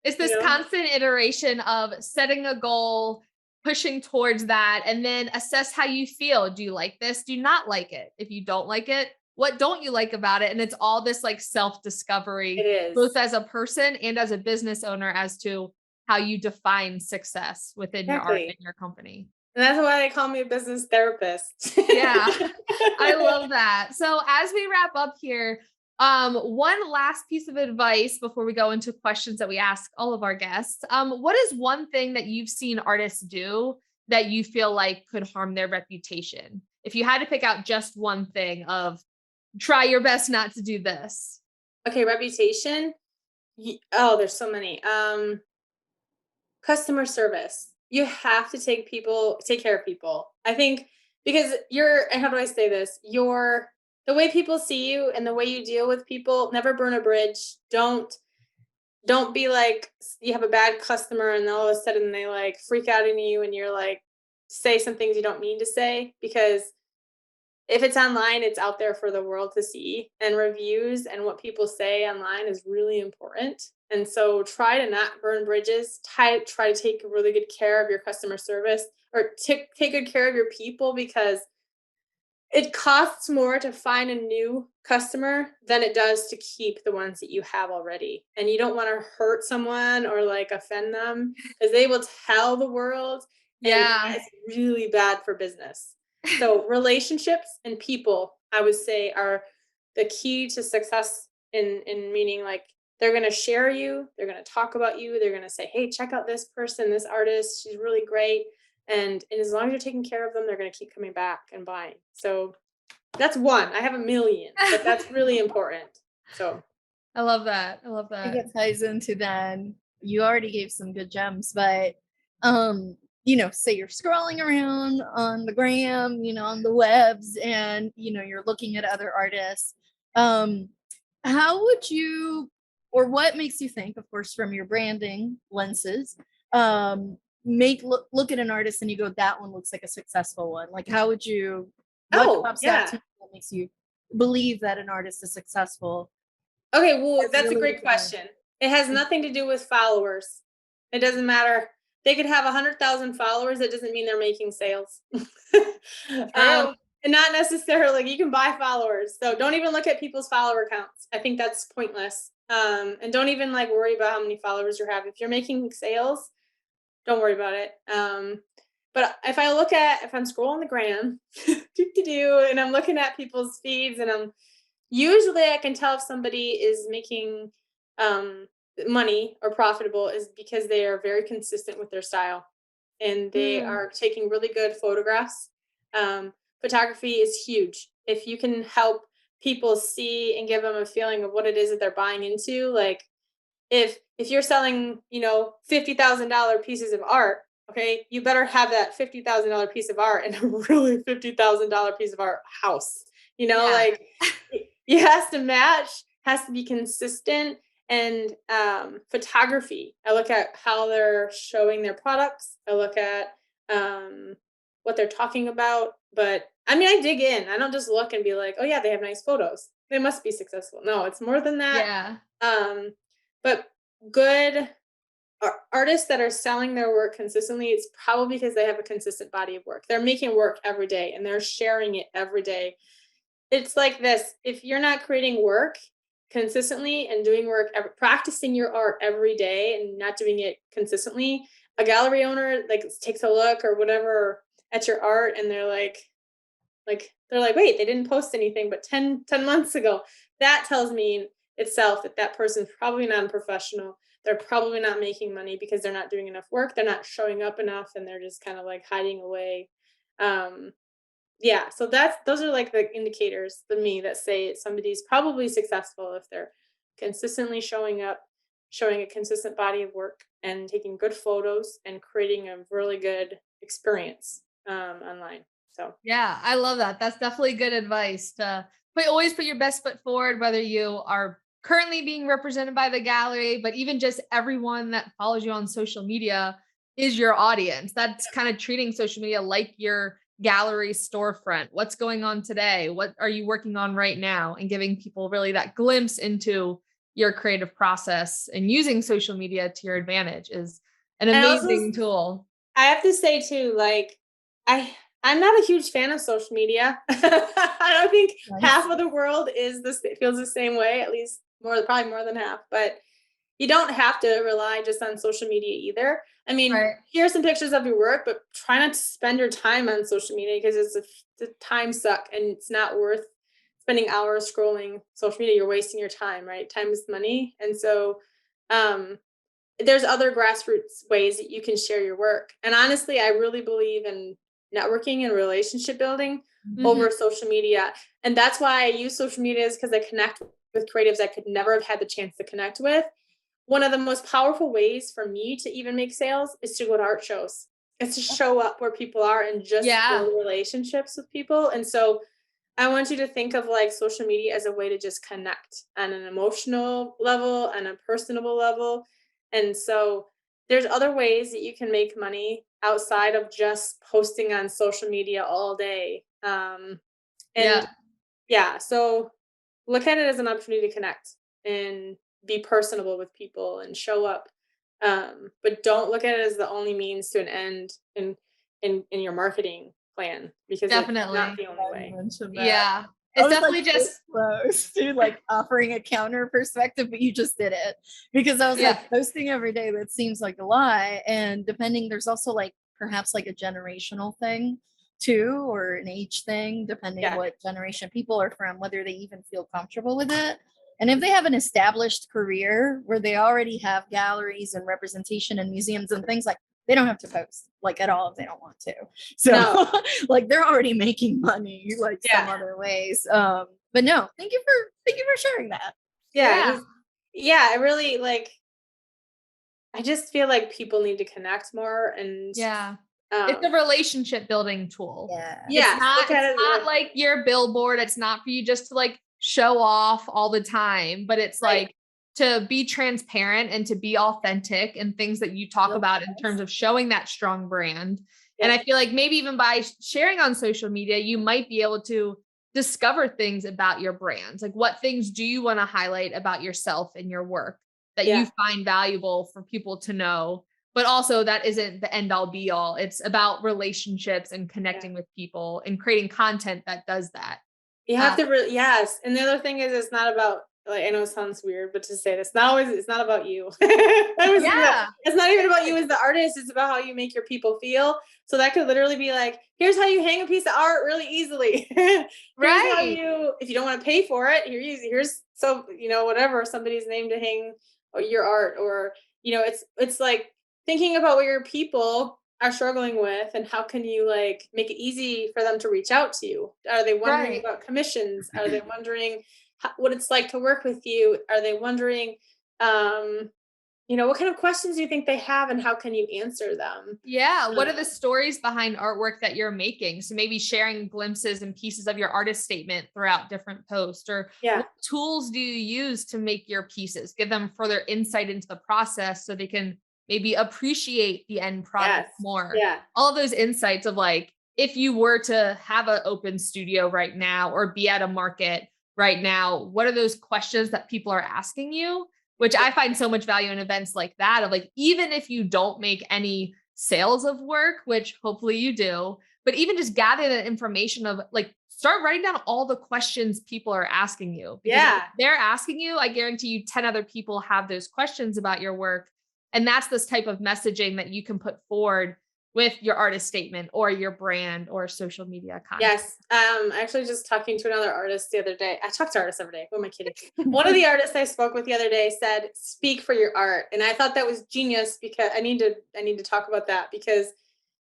It's You this know? constant iteration of setting a goal, pushing towards that, and then assess how you feel. Do you like this? Do you not like it? If you don't like it, what don't you like about it? And it's all this like self It discovery, both is. as a person and as a business owner, as to how you define success within your art and Exactly. your company. And that's why they call me a business therapist. Yeah, I love that. So as we wrap up here, one last piece of advice before we go into questions that we ask all of our guests. What is one thing that you've seen artists do that you feel like could harm their reputation? If you had to pick out just one thing of try your best not to do this. Okay, reputation. Oh, there's so many. Customer service. You have to take care of people. I think because and how do I say this? The way people see you and the way you deal with people, never burn a bridge. Don't be like you have a bad customer and all of a sudden they like freak out on you and you're like say some things you don't mean to say, because if it's online, it's out there for the world to see. And reviews and what people say online is really important. And so try to not burn bridges. Try to take really good care of your customer service, or take good care of your people, because it costs more to find a new customer than it does to keep the ones that you have already. And you don't want to hurt someone or like offend them, because they will tell the world, and Yeah. that's really bad for business. So relationships and people, I would say, are the key to success, in meaning like they're going to share you, they're going to talk about you, they're going to say, hey, check out this person, this artist, she's really great. And as long as you're taking care of them, they're going to keep coming back and buying. So that's one. I have a million, but that's really important. So I love that. I love I think that. it ties into then you already gave some good gems, but say you're scrolling around on the gram, on the webs, and you're looking at other artists. How would you, or what makes you think, of course, from your branding lenses, make look at an artist and you go, that one looks like a successful one? Like, how would you, what oh pops out yeah. to you that makes you believe that an artist is successful Okay, well, as that's a related great to them? question. It has nothing to do with followers. It doesn't matter. They could have 100,000 followers. That doesn't mean they're making sales. True. And not necessarily, you can buy followers. So don't even look at people's follower counts. I think that's pointless. And don't even like worry about how many followers you have. If you're making sales, don't worry about it. But if I'm scrolling the gram, and I'm looking at people's feeds, and usually I can tell if somebody is making money or profitable is because they are very consistent with their style, and they Mm. are taking really good photographs. Photography is huge. If you can help people see and give them a feeling of what it is that they're buying into, like if you're selling, $50,000 pieces of art, okay, you better have that $50,000 piece of art in a really $50,000 piece of art house. Yeah. Like it has to match, has to be consistent. And photography, I look at how they're showing their products. I look at what they're talking about. But I mean, I dig in. I don't just look and be like, oh yeah, they have nice photos, they must be successful. No, it's more than that. Yeah. um, but good artists that are selling their work consistently, it's probably because they have a consistent body of work. They're making work every day and they're sharing it every day. It's like this: if you're not creating work consistently and doing work, practicing your art every day and not doing it consistently, a gallery owner like takes a look or whatever at your art and they're like, wait, they didn't post anything but 10 months ago. That tells me itself that that person's probably not a professional. They're probably not making money because they're not doing enough work. They're not showing up enough, and they're just kind of like hiding away. Um, yeah, so those are like the indicators to me that say somebody's probably successful if they're consistently showing up, showing a consistent body of work, and taking good photos and creating a really good experience online. So Yeah, I love that. That's definitely good advice to always put your best foot forward, whether you are currently being represented by the gallery, but even just everyone that follows you on social media is your audience. That's kind of treating social media like your gallery storefront. What's going on today? What are you working on right now? And giving people really that glimpse into your creative process, and using social media to your advantage is an And also, amazing tool. I have to say too, like, I'm not a huge fan of social media. I don't think half of the world feels the same way, at least probably more than half. But you don't have to rely just on social media either. I mean, Right. here's some pictures of your work, but try not to spend your time on social media, because it's a time suck, and it's not worth spending hours scrolling social media. You're wasting your time, right? Time is money. And so there's other grassroots ways that you can share your work. And honestly, I really believe in networking and relationship building over social media. And that's why I use social media, is because I connect with creatives I could never have had the chance to connect with. One of the most powerful ways for me to even make sales is to go to art shows. It's to show up where people are and just build relationships with people. And so I want you to think of like social media as a way to just connect on an emotional level and a personable level. And so there's other ways that you can make money outside of just posting on social media all day. And so look at it as an opportunity to connect and be personable with people and show up. But don't look at it as the only means to an end in your marketing plan, because it's Definitely. not the only way. Yeah. I It's was definitely like just close to like offering a counter perspective, but you just did it, because I was like posting every day. That seems like a lot. And depending, there's also like perhaps like a generational thing too, or an age thing, depending what generation people are from, whether they even feel comfortable with it. And if they have an established career where they already have galleries and representation and museums and things, like they don't have to post like at all if they don't want to. So like they're already making money like some other ways. But no, thank you for sharing that. I really like, I just feel like people need to connect more. And it's a relationship building tool. Yeah. It's not like your billboard. It's not for you just to like show off all the time, but it's like to be transparent and to be authentic and things that you talk about in terms of showing that strong brand. And I feel like maybe even by sharing on social media, you might be able to discover things about your brands. Like, what things do you want to highlight about yourself and your work that you find valuable for people to know? But also, that isn't the end all be all. It's about relationships and connecting with people and creating content that does that. You have to and the other thing is, it's not about, like, I know it sounds weird, but to say this, it's not about you. It's not even about you as the artist. It's about how you make your people feel. So that could literally be like, here's how you hang a piece of art really easily. Here's how you, if you don't want to pay for it, here's so, whatever, somebody's name to hang your art. Or, it's like thinking about what your people are struggling with, and how can you like make it easy for them to reach out to you? Are they wondering about commissions? Are they wondering what it's like to work with you? Are they wondering, what kind of questions do you think they have, and how can you answer them? What are the stories behind artwork that you're making? So maybe sharing glimpses and pieces of your artist statement throughout different posts, or what tools do you use to make your pieces? Give them further insight into the process so they can maybe appreciate the end product more. All of those insights of like, if you were to have an open studio right now or be at a market right now, what are those questions that people are asking you? Which I find so much value in events like that, of like, even if you don't make any sales of work, which hopefully you do, but even just gather that information of like, start writing down all the questions people are asking you. Because if they're asking you, I guarantee you 10 other people have those questions about your work. And that's this type of messaging that you can put forward with your artist statement or your brand or social media content. Actually just talking to another artist the other day. I talk to artists every day. Who am I kidding? One of the artists I spoke with the other day said, speak for your art. And I thought that was genius, because I need to talk about that, because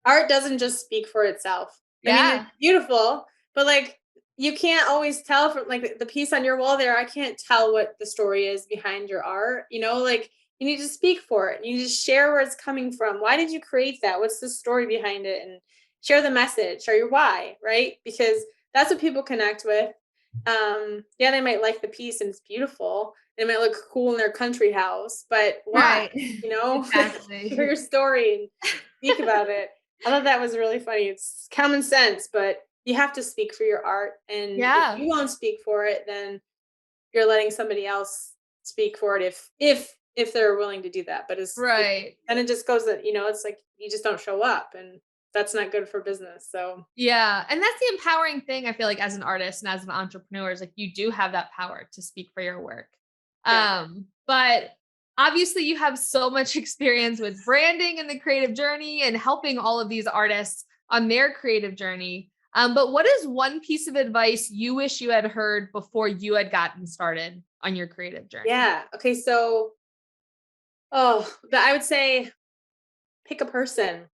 art doesn't just speak for itself. I mean, it's beautiful, but like, you can't always tell from like the piece on your wall there. I can't tell what the story is behind your art, like, you need to speak for it. You need to share where it's coming from. Why did you create that? What's the story behind it? And share the message, share your why, right? Because that's what people connect with. Yeah, they might like the piece and it's beautiful. It might look cool in their country house, but why? Right. You know, Exactly. hear your story and speak about it. I thought that was really funny. It's common sense, but you have to speak for your art. And if Yeah. you won't speak for it, then you're letting somebody else speak for it if they're willing to do that. But Right. then it just goes that, it's like you just don't show up, and that's not good for business. So Yeah. And that's the empowering thing, I feel like, as an artist and as an entrepreneur, is like you do have that power to speak for your work. yeah. But obviously you have so much experience with branding and the creative journey and helping all of these artists on their creative journey. But what is one piece of advice you wish you had heard before you had gotten started on your creative journey? Yeah. Okay. So, I would say pick a person.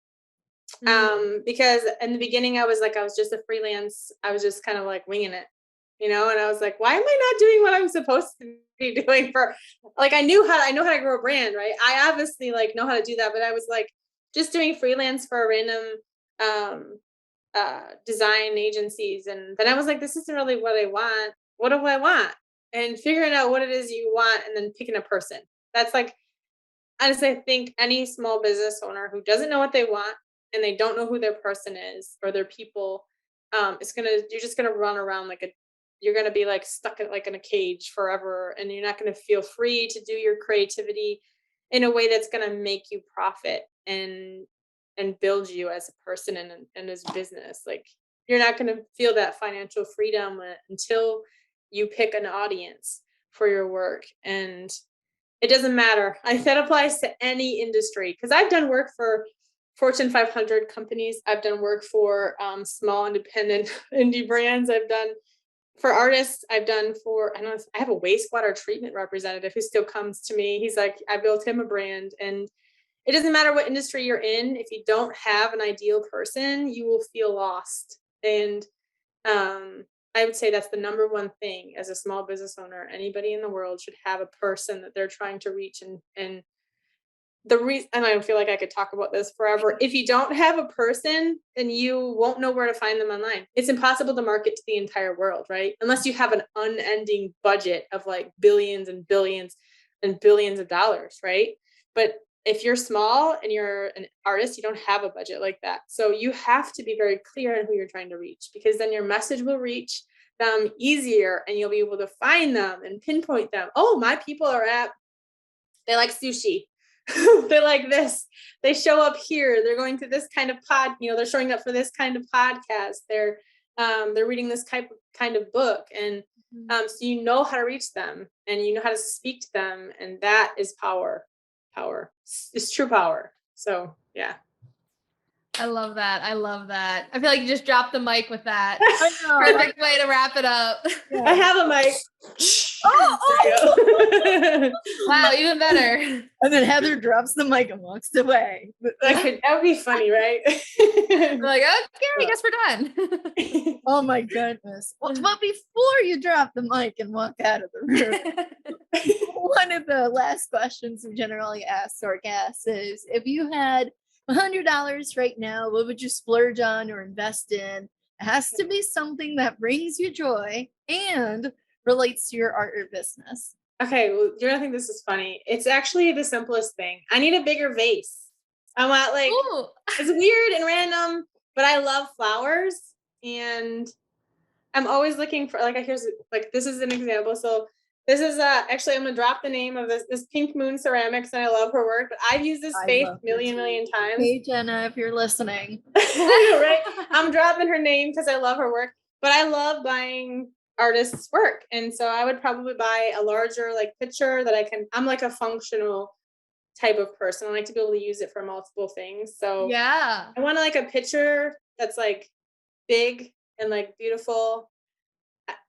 Because in the beginning I was just a freelance. I was just kind of like winging it, and I was like, why am I not doing what I'm supposed to be doing for, like, I know how to grow a brand, right? I obviously like know how to do that, but I was like just doing freelance for a random um design agencies. And then I was like, this isn't really what I want. What do I want? And figuring out what it is you want and then picking a person. That's like, honestly, I think any small business owner who doesn't know what they want and they don't know who their person is or their people, you're just gonna run around you're gonna be like stuck in a cage forever, and you're not gonna feel free to do your creativity in a way that's gonna make you profit and build you as a person and as a business. Like, you're not gonna feel that financial freedom until you pick an audience for your work. And it doesn't matter. That applies to any industry, because I've done work for Fortune 500 companies. I've done work for small independent indie brands. I've done for artists. I've done for, I don't know, I have a wastewater treatment representative who still comes to me. He's like, I built him a brand. And it doesn't matter what industry you're in. If you don't have an ideal person, you will feel lost. And um, I would say that's the number one thing as a small business owner. Anybody in the world should have a person that they're trying to reach. And the reason, and I feel like I could talk about this forever. If you don't have a person, then you won't know where to find them online. It's impossible to market to the entire world, right? Unless you have an unending budget of like billions and billions and billions of dollars, right? But if you're small and you're an artist, you don't have a budget like that. So you have to be very clear on who you're trying to reach, because then your message will reach them easier and you'll be able to find them and pinpoint them. Oh, my people they like sushi. They like this. They show up here. They're going to this kind of they're showing up for this kind of podcast. They're reading this kind of book. And so you know how to reach them and you know how to speak to them. And that is power. Power. It's true power. So yeah. I love that. I love that. I feel like you just dropped the mic with that. I know. Perfect way to wrap it up. I have a mic. Oh, Wow, even better. and then Heather drops the mic and walks away. That would be funny, right? We're like, okay, I guess we're done. Oh my goodness. Well, but before you drop the mic and walk out of the room, one of the last questions we generally ask our guests is, if you had $100 right now, what would you splurge on or invest in? It has to be something that brings you joy and relates to your art or business. Okay, well, you're gonna think this is funny. It's actually the simplest thing. I need a bigger vase. I want Ooh. it's weird and random, but I love flowers, and I'm always looking for this is an example. So this is actually, I'm gonna drop the name of this Pink Moon Ceramics, and I love her work, but I've used this I vase love million times. Hey Jenna, if you're listening. Right? I'm dropping her name because I love her work, but I love buying artists' work. And so I would probably buy a larger picture that I'm like a functional type of person. I like to be able to use it for multiple things. So Yeah. I want a picture that's big and beautiful.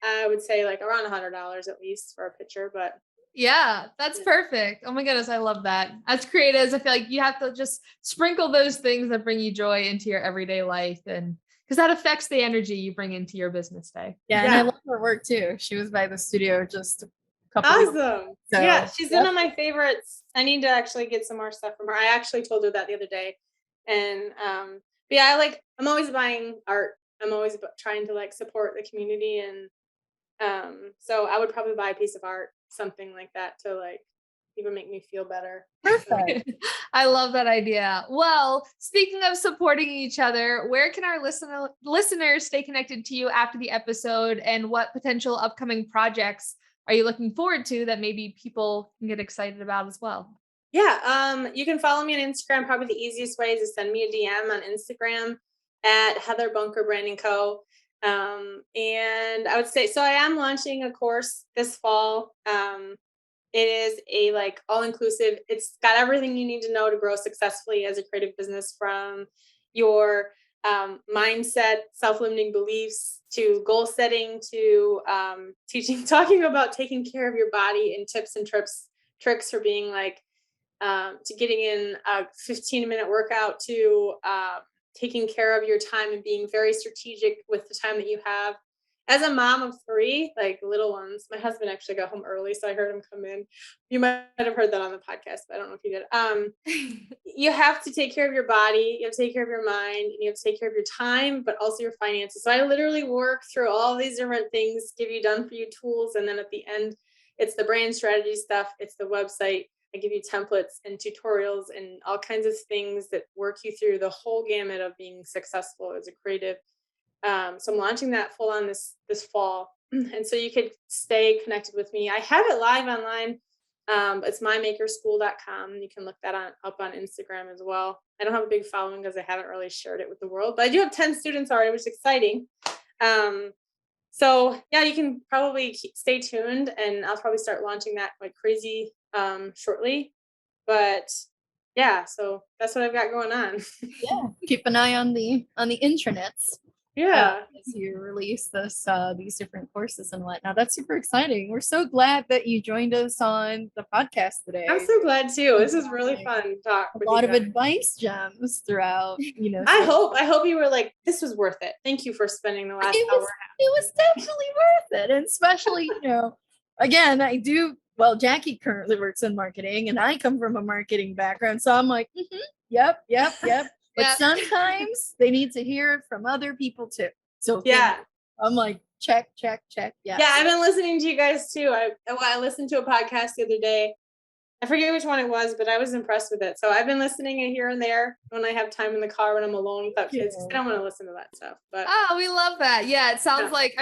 I would say around $100 at least for a picture, but Yeah, that's perfect. Oh my goodness, I love that. As creatives, I feel like you have to just sprinkle those things that bring you joy into your everyday life, and because that affects the energy you bring into your business day. Yeah, and I love her work too. She was by the studio just a couple weeks ago. awesome. So, Yeah, she's one of my favorites. I need to actually get some more stuff from her. I actually told her that the other day. And but yeah, I'm always buying art. I'm always trying to support the community, and So I would probably buy a piece of art, something like that, to like even make me feel better. Perfect. I love that idea. Well, speaking of supporting each other, where can our listeners stay connected to you after the episode, and what potential upcoming projects are you looking forward to that maybe people can get excited about as well? Yeah, you can follow me on Instagram. Probably the easiest way is to send me a DM on Instagram at Heather Bunker Branding Co. And I would say, so I am launching a course this fall. It is a like all-inclusive. It's got everything you need to know to grow successfully as a creative business, from your mindset, self-limiting beliefs, to goal setting, to talking about taking care of your body, and tips and tricks for being like, to getting in a 15-minute workout, to taking care of your time and being very strategic with the time that you have. As a mom of 3, like little ones, my husband actually got home early, so I heard him come in. You might have heard that on the podcast, but I don't know if you did. You have to take care of your body, you have to take care of your mind, and you have to take care of your time, but also your finances. So I literally work through all these different things, give you done for you tools, and then at the end, it's the brand strategy stuff, it's the website. I give you templates and tutorials and all kinds of things that work you through the whole gamut of being successful as a creative. So I'm launching that full on this fall. And so you could stay connected with me. I have it live online. It's mymakerschool.com. You can look that up on Instagram as well. I don't have a big following because I haven't really shared it with the world, but I do have 10 students already, which is exciting. So yeah, you can probably stay tuned, and I'll probably start launching that like crazy shortly. But yeah, so that's what I've got going on. Yeah. Keep an eye on the intranets. Yeah. As you release these different courses and whatnot. That's super exciting. We're so glad that you joined us on the podcast today. I'm so glad too. This is really fun to talk. A lot of advice gems throughout, I hope you were like, this was worth it. Thank you for spending the last hour. It was definitely worth it. And especially, again, Jackie currently works in marketing, and I come from a marketing background. So I'm like, yep. But sometimes they need to hear it from other people too. So yeah, I'm like, check. Yeah. Yeah, I've been listening to you guys too. I listened to a podcast the other day. I forget which one it was, but I was impressed with it. So I've been listening here and there when I have time in the car when I'm alone without kids. I don't want to listen to that stuff. But we love that. Yeah, it sounds like,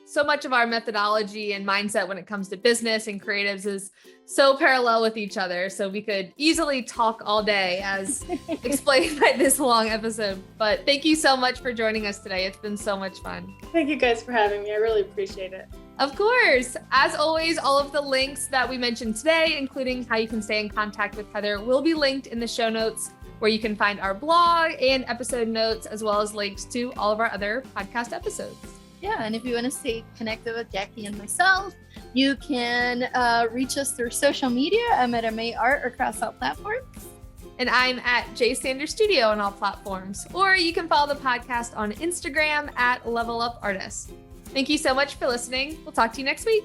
so much of our methodology and mindset when it comes to business and creatives is so parallel with each other. So we could easily talk all day, as explained by this long episode. But thank you so much for joining us today. It's been so much fun. Thank you guys for having me. I really appreciate it. Of course. As always, all of the links that we mentioned today, including how you can stay in contact with Heather, will be linked in the show notes, where you can find our blog and episode notes, as well as links to all of our other podcast episodes. Yeah, and if you want to stay connected with Jackie and myself, you can reach us through social media. I'm at MA Art across all platforms. And I'm at J Sanders Studio on all platforms. Or you can follow the podcast on Instagram at Level Up Artist. Thank you so much for listening. We'll talk to you next week.